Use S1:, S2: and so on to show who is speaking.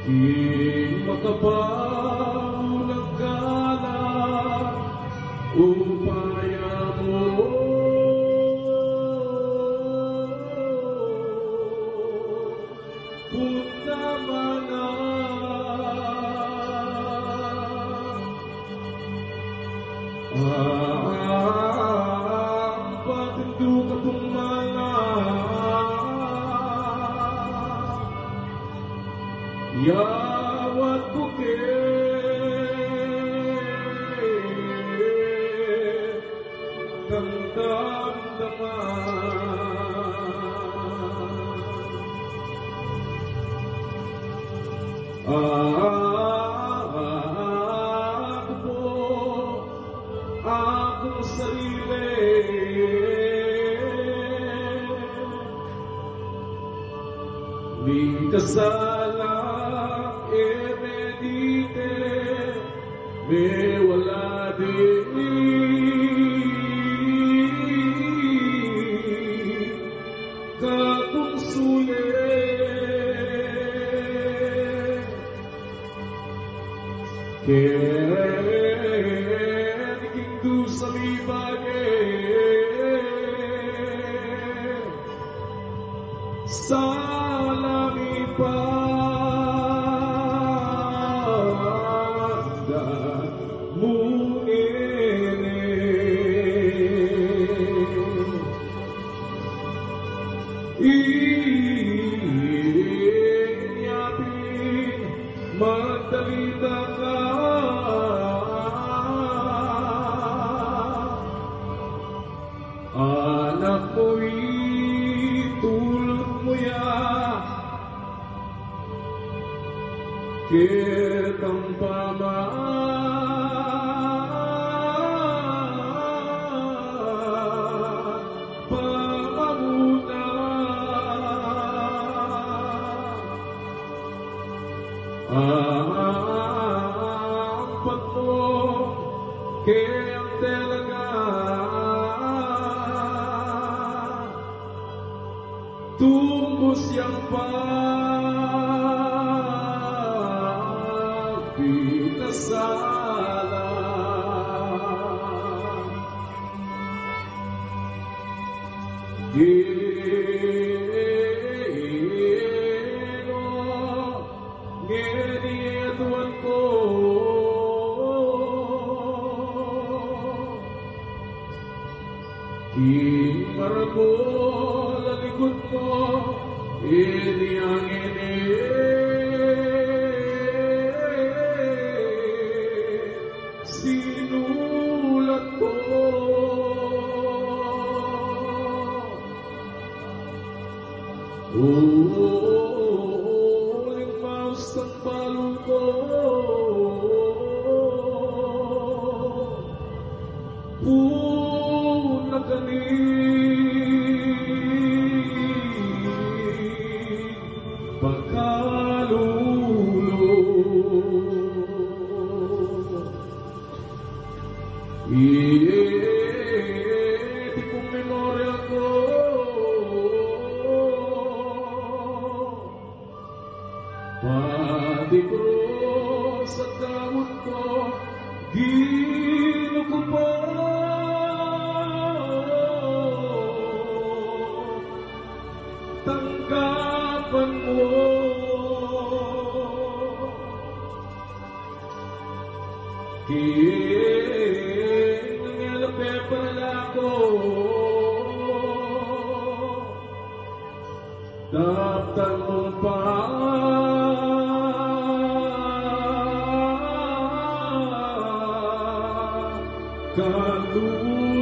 S1: Di makapaunang gala upaya mo. Punta mana ang patindu katong mana yawat bukit kang damdaman. Ako po akong sarili di kasalang emedite may wala din kakong sulit kaya sa libagay sa lamipanda mungene inyapin magdalita ka anak mo'y tulog mo ya kitang pamamuna ang pagmo kayang talaga tumbos yang pagpinasala Gino ngenituan ko Maragol ang likod mo, ini ang sinulat ko. Uling mouse ng palo ko, pagkalulo di kong memorya ko pati ko sa tawad ko ginukupa tanggapan mo nangyalape pala ko daptan mong kalulo